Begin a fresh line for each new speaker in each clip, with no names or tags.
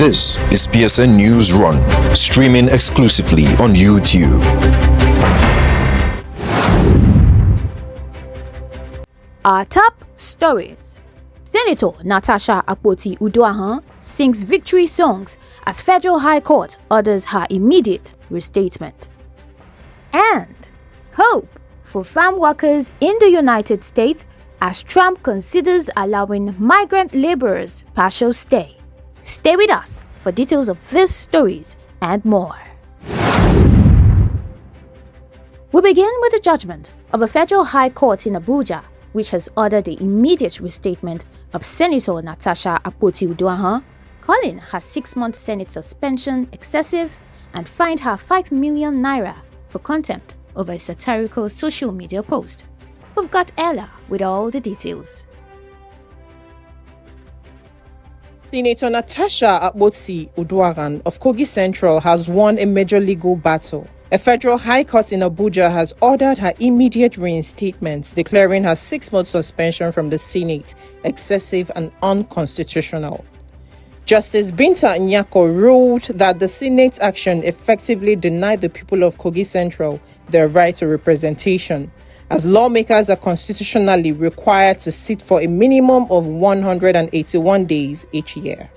This is PSN Newsrun, streaming exclusively on YouTube.
Our top stories. Senator Natasha Akpoti-Uduaghan sings victory songs as Federal High Court orders her immediate restatement. And hope for farm workers in the United States as Trump considers allowing migrant laborers partial stay. Stay with us for details of these stories and more. We begin with the judgment of a Federal High Court in Abuja, which has ordered the immediate restatement of Senator Natasha Akpoti-Uduaghan, calling her 6-month Senate suspension excessive and fined her 5 million naira for contempt over a satirical social media post. We've got Ella with all the details.
Senator Natasha Akpoti-Uduaghan of Kogi Central has won a major legal battle. A federal high court in Abuja has ordered her immediate reinstatement, declaring her 6-month suspension from the Senate excessive and unconstitutional. Justice Binta Nyako ruled that the Senate's action effectively denied the people of Kogi Central their right to representation, as lawmakers are constitutionally required to sit for a minimum of 181 days each year.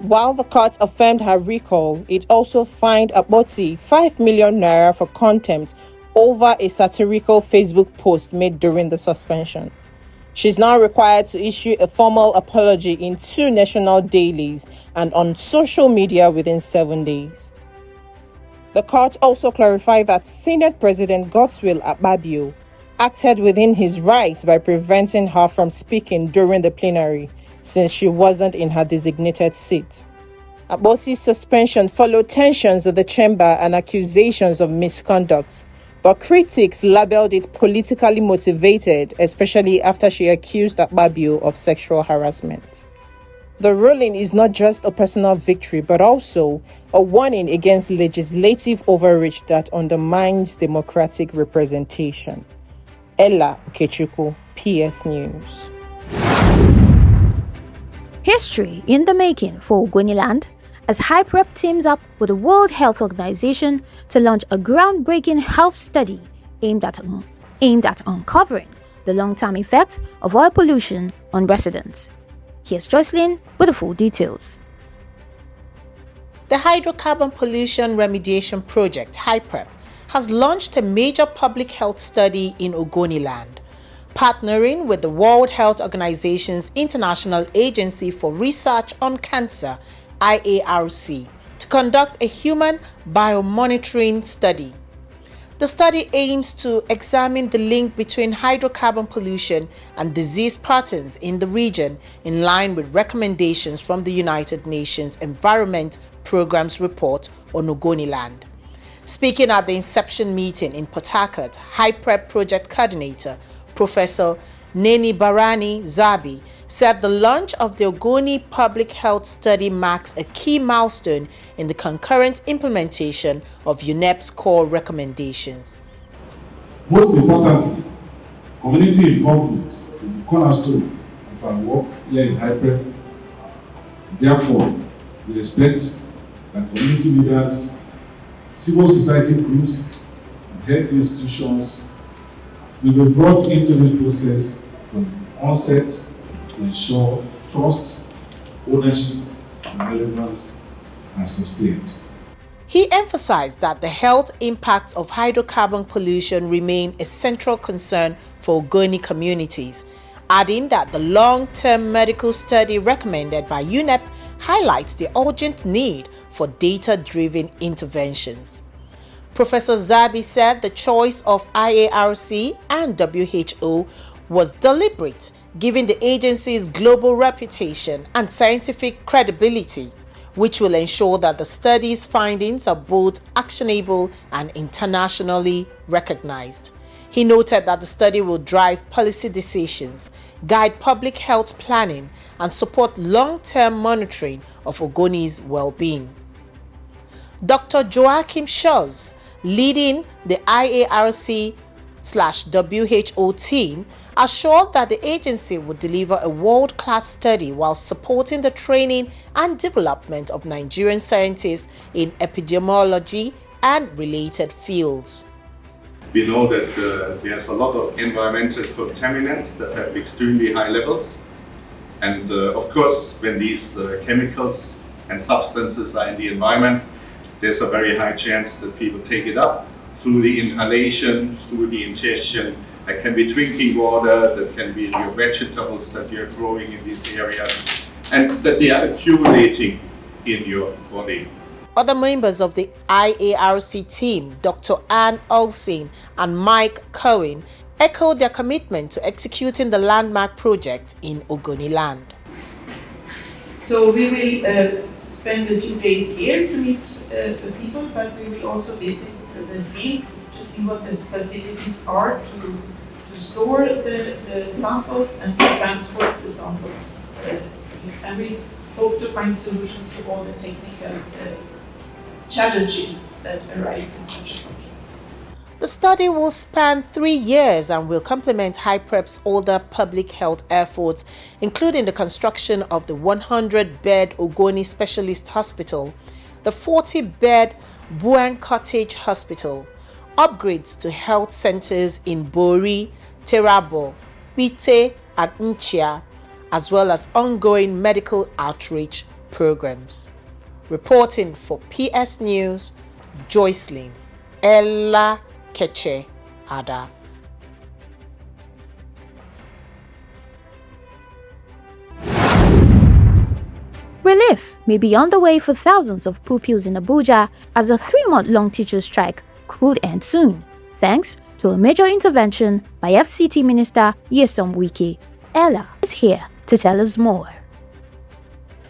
While the court affirmed her recall, it also fined Akpoti 5 million naira for contempt over a satirical Facebook post made during the suspension. She's now required to issue a formal apology in 2 national dailies and on social media within 7 days. The court also clarified that Senate President Godswill Akpabio acted within his rights by preventing her from speaking during the plenary, since she wasn't in her designated seat. Akpoti's suspension followed tensions at the chamber and accusations of misconduct, but critics labelled it politically motivated, especially after she accused Akpabio of sexual harassment. The ruling is not just a personal victory, but also a warning against legislative overreach that undermines democratic representation. Ella Okechukwu, PS News.
History in the making for Ogoniland as HYPREP teams up with the World Health Organization to launch a groundbreaking health study aimed at uncovering the long-term effects of oil pollution on residents. Here's Jocelyn with the full details.
The Hydrocarbon Pollution Remediation Project, HYPREP, has launched a major public health study in Ogoniland, partnering with the World Health Organization's International Agency for Research on Cancer, IARC, to conduct a human biomonitoring study. The study aims to examine the link between hydrocarbon pollution and disease patterns in the region, in line with recommendations from the United Nations Environment Programme's report on Ogoniland. Speaking at the inception meeting in Port Harcourt, HYPREP project coordinator Professor Neni Barani Zabi said the launch of the Ogoni Public Health Study marks a key milestone in the concurrent implementation of UNEP's core recommendations.
Most importantly, community involvement is the cornerstone of our work here in HYPREP. Therefore, we expect that community leaders, civil society groups, and health institutions will be brought into this process from the onset to ensure trust, ownership, and relevance are sustained.
He emphasized that the health impacts of hydrocarbon pollution remain a central concern for Ogoni communities, adding that the long-term medical study recommended by UNEP highlights the urgent need for data-driven interventions. Professor Zabi said the choice of IARC and WHO was deliberate, given the agency's global reputation and scientific credibility, which will ensure that the study's findings are both actionable and internationally recognized. He noted that the study will drive policy decisions, guide public health planning, and support long-term monitoring of Ogoni's well-being. Dr. Joachim Scholz, leading the IARC/WHO team, assured that the agency would deliver a world-class study while supporting the training and development of Nigerian scientists in epidemiology and related fields.
We know that there's a lot of environmental contaminants that have extremely high levels. And of course, when these chemicals and substances are in the environment, there's a very high chance that people take it up through the inhalation, through the ingestion. That can be drinking water, that can be your vegetables that you're growing in this area, and that they are accumulating in your body.
Other members of the IARC team, Dr. Anne Olsen and Mike Cohen, echoed their commitment to executing the landmark project in Ogoniland.
So we will spend a few days here to meet the people, but we will also visit the fields to see what the facilities are to store the samples and to transport the samples. And we hope to find solutions to all the technical challenges that arise in such a project.
The study will span 3 years and will complement HYPREP's older public health efforts, including the construction of the 100-bed Ogoni Specialist Hospital, the 40-bed Buan Cottage Hospital, upgrades to health centers in Bori, Terabo, Bite, and Nchia, as well as ongoing medical outreach programs. Reporting for PS News, Joycelyn Ella Keche Ada.
Relief may be on the way for thousands of pupils in Abuja as a 3-month-long teachers' strike could end soon, thanks to a major intervention by FCT Minister Nyesom Wike. Ella is here to tell us more.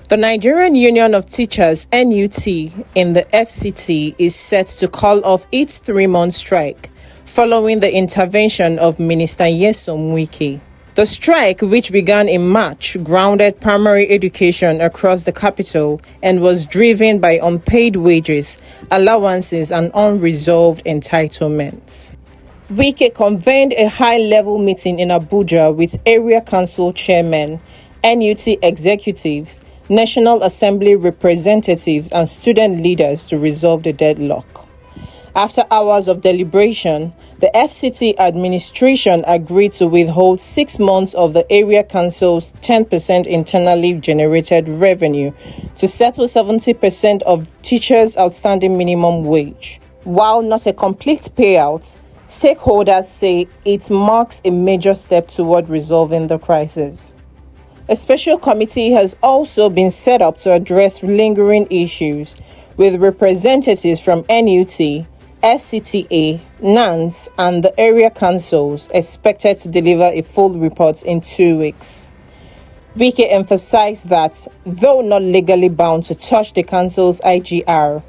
The Nigerian Union of Teachers (NUT) in the FCT is set to call off its 3-month strike following the intervention of Minister Nyesom Wike. The strike, which began in March, grounded primary education across the capital and was driven by unpaid wages, allowances, and unresolved entitlements. Wike convened a high-level meeting in Abuja with area council chairmen, NUT executives, National Assembly representatives, and student leaders to resolve the deadlock. After hours of deliberation, the FCT administration agreed to withhold 6 months of the area council's 10% internally generated revenue to settle 70% of teachers' outstanding minimum wage. While not a complete payout, stakeholders say it marks a major step toward resolving the crisis. A special committee has also been set up to address lingering issues, with representatives from NUT, FCTA, NANS, and the area councils expected to deliver a full report in 2 weeks. Wike emphasized that, though not legally bound to touch the council's IGR,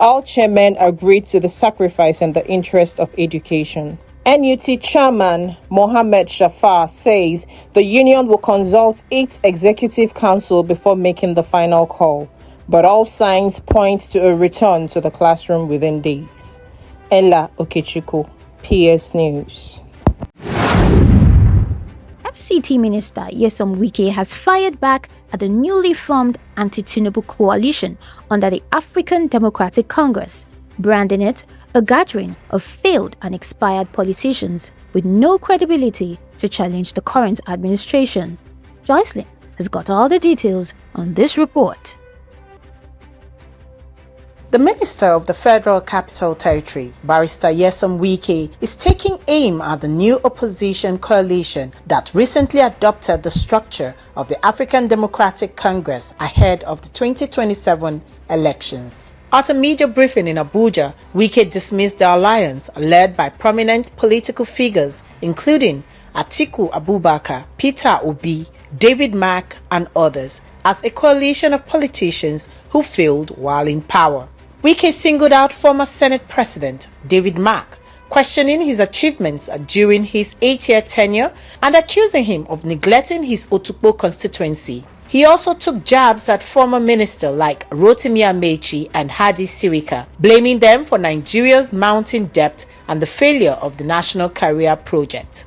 all chairmen agreed to the sacrifice in the interest of education. NUT Chairman Mohammed Shafar says the union will consult its executive council before making the final call, but all signs point to a return to the classroom within days. Ella Okechukwu, PS News.
FCT Minister Nyesom Wike has fired back at the newly formed anti-Tinubu coalition under the African Democratic Congress, branding it a gathering of failed and expired politicians with no credibility to challenge the current administration. Joycelyn has got all the details on this report.
The Minister of the Federal Capital Territory, Barrister Nyesom Wike, is taking aim at the new opposition coalition that recently adopted the structure of the African Democratic Congress ahead of the 2027 elections. At a media briefing in Abuja, Wike dismissed the alliance led by prominent political figures including Atiku Abubakar, Peter Obi, David Mark, and others as a coalition of politicians who failed while in power. Wike singled out former Senate President David Mark, questioning his achievements during his 8-year tenure and accusing him of neglecting his Otukpo constituency. He also took jabs at former ministers like Rotimi Amechi and Hadi Sirika, blaming them for Nigeria's mounting debt and the failure of the National Career Project.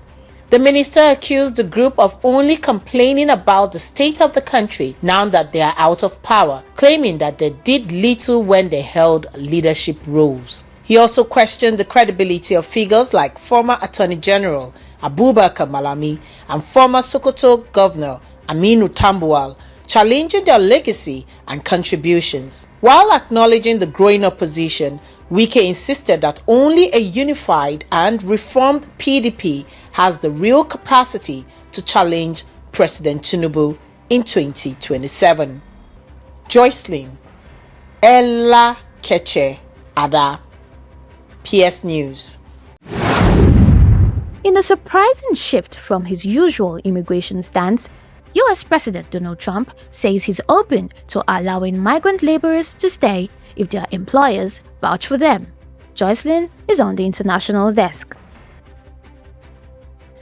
The minister accused the group of only complaining about the state of the country now that they are out of power, claiming that they did little when they held leadership roles. He also questioned the credibility of figures like former Attorney General Abubakar Malami and former Sokoto Governor Aminu Tambuwal, challenging their legacy and contributions. While acknowledging the growing opposition, Wike insisted that only a unified and reformed PDP has the real capacity to challenge President Tinubu in 2027. Joycelyn Ella Keche Ada, PS News.
In a surprising shift from his usual immigration stance, US President Donald Trump says he's open to allowing migrant laborers to stay if their employers vouch for them. Joycelyn is on the international desk.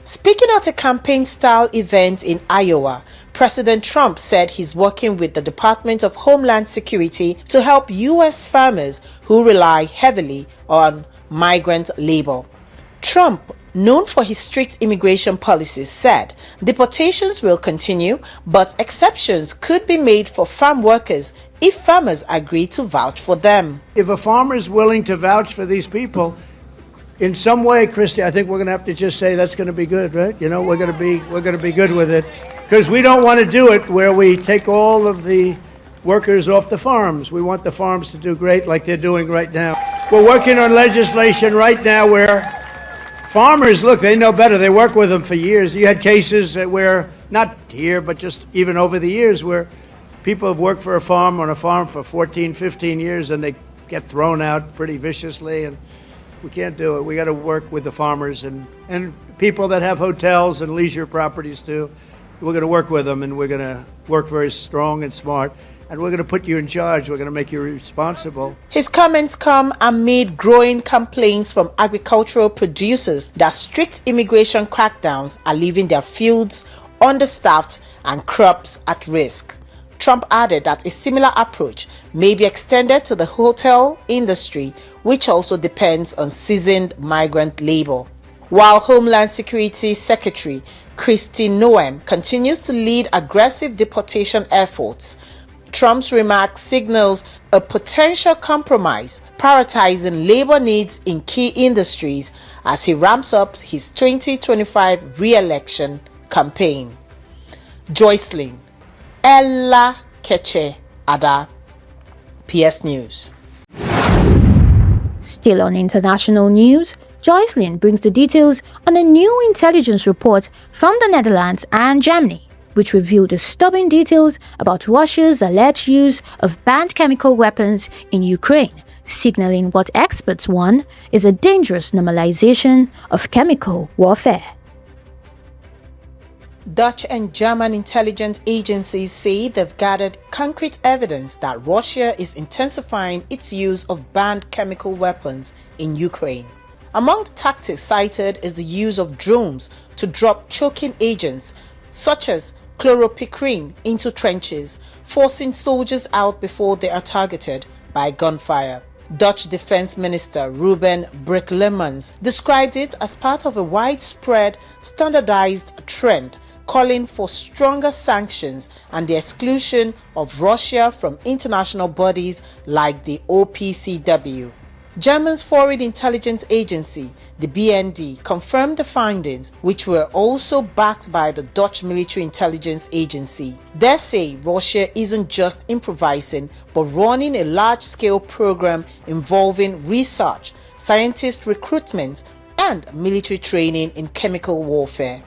Speaking at a campaign-style event in Iowa, President Trump said he's working with the Department of Homeland Security to help U.S. farmers who rely heavily on migrant labor. Trump, known for his strict immigration policies, said deportations will continue, but exceptions could be made for farm workers if farmers agree to vouch for them.
If a farmer is willing to vouch for these people, in some way, Christy, I think we're going to have to just say that's going to be good, right? You know, we're going to be good with it, because we don't want to do it where we take all of the workers off the farms. We want the farms to do great, like they're doing right now. We're working on legislation right now where farmers, look, they know better. They work with them for years. You had cases where, not here, but just even over the years, where people have worked for on a farm for 14, 15 years, and they get thrown out pretty viciously, and we can't do it. We got to work with the farmers and people that have hotels and leisure properties too. We're going to work with them, and we're going to work very strong and smart, and we're going to put you in charge. We're going to make you responsible.
His comments come amid growing complaints from agricultural producers that strict immigration crackdowns are leaving their fields understaffed and crops at risk. Trump added that a similar approach may be extended to the hotel industry, which also depends on seasoned migrant labor. While Homeland Security Secretary Kristi Noem continues to lead aggressive deportation efforts, Trump's remarks signals a potential compromise, prioritizing labor needs in key industries as he ramps up his 2025 re-election campaign. Joycelyn Ella Keche Ada, PS News.
Still on international news, Joycelyn brings the details on a new intelligence report from the Netherlands and Germany, which revealed disturbing details about Russia's alleged use of banned chemical weapons in Ukraine, signaling what experts warn is a dangerous normalization of chemical warfare.
Dutch and German intelligence agencies say they've gathered concrete evidence that Russia is intensifying its use of banned chemical weapons in Ukraine. Among the tactics cited is the use of drones to drop choking agents such as chloropicrin into trenches, forcing soldiers out before they are targeted by gunfire. Dutch Defense Minister Ruben Brekelmans described it as part of a widespread, standardized trend calling for stronger sanctions and the exclusion of Russia from international bodies like the OPCW. Germany's Foreign Intelligence Agency, the BND, confirmed the findings, which were also backed by the Dutch Military Intelligence Agency. They say Russia isn't just improvising, but running a large-scale program involving research, scientist recruitment, and military training in chemical warfare.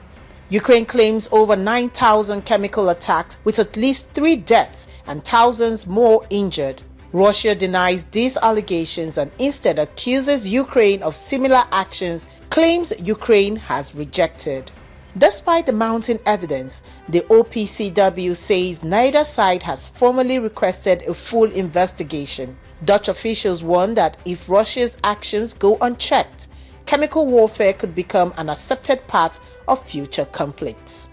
Ukraine claims over 9,000 chemical attacks with at least 3 deaths and thousands more injured. Russia denies these allegations and instead accuses Ukraine of similar actions claims Ukraine has rejected. Despite the mounting evidence, the OPCW says neither side has formally requested a full investigation. Dutch officials warn that if Russia's actions go unchecked, chemical warfare could become an accepted part of future conflicts.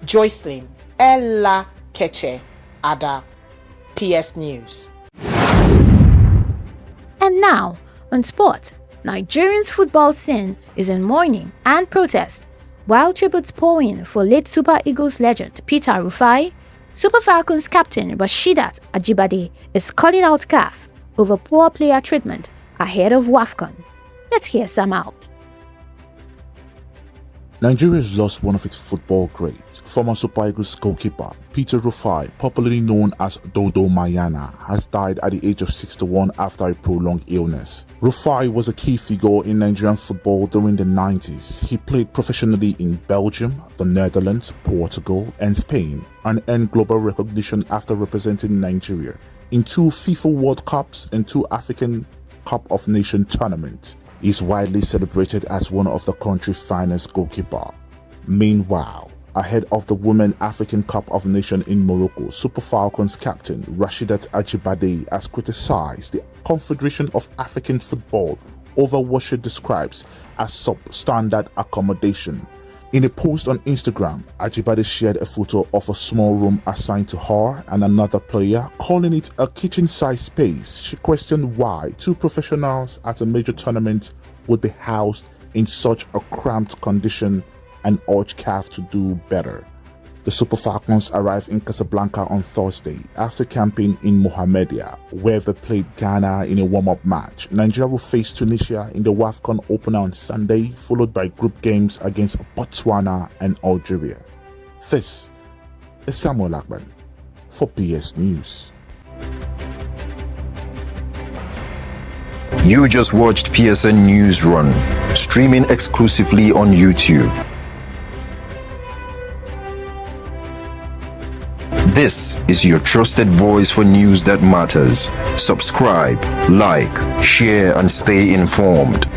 Joycelyn Ella Keche Ada, PS News.
And now, on sport, Nigerians' football scene is in mourning and protest, While tributes pouring for late Super Eagles legend Peter Rufai, Super Falcons captain Rashidat Ajibade is calling out CAF over poor player treatment ahead of WAFCON. Let's hear some out.
Nigeria has lost one of its football greats. Former Super Eagles goalkeeper Peter Rufai, popularly known as Dodo Mayana, has died at the age of 61 after a prolonged illness. Rufai was a key figure in Nigerian football during the 90s. He played professionally in Belgium, the Netherlands, Portugal, and Spain, and earned global recognition after representing Nigeria in 2 FIFA World Cups and 2 African Cup of Nations tournaments. He is widely celebrated as one of the country's finest goalkeepers. Meanwhile, ahead of the Women African Cup of Nations in Morocco, Super Falcons captain Rashidat Ajibade has criticized the Confederation of African Football over what she describes as substandard accommodation. In a post on Instagram, Ajibade shared a photo of a small room assigned to her and another player, calling it a kitchen-sized space. She questioned why 2 professionals at a major tournament would be housed in such a cramped condition and urged CAF to do better. The Super Falcons arrived in Casablanca on Thursday after camping in Mohammedia, where they played Ghana in a warm-up match. Nigeria will face Tunisia in the WAFCON opener on Sunday, followed by group games against Botswana and Algeria. This is Samuel Akban for PS News.
You just watched PSN Newsrun, streaming exclusively on YouTube. This is your trusted voice for news that matters. Subscribe, like, share, and stay informed.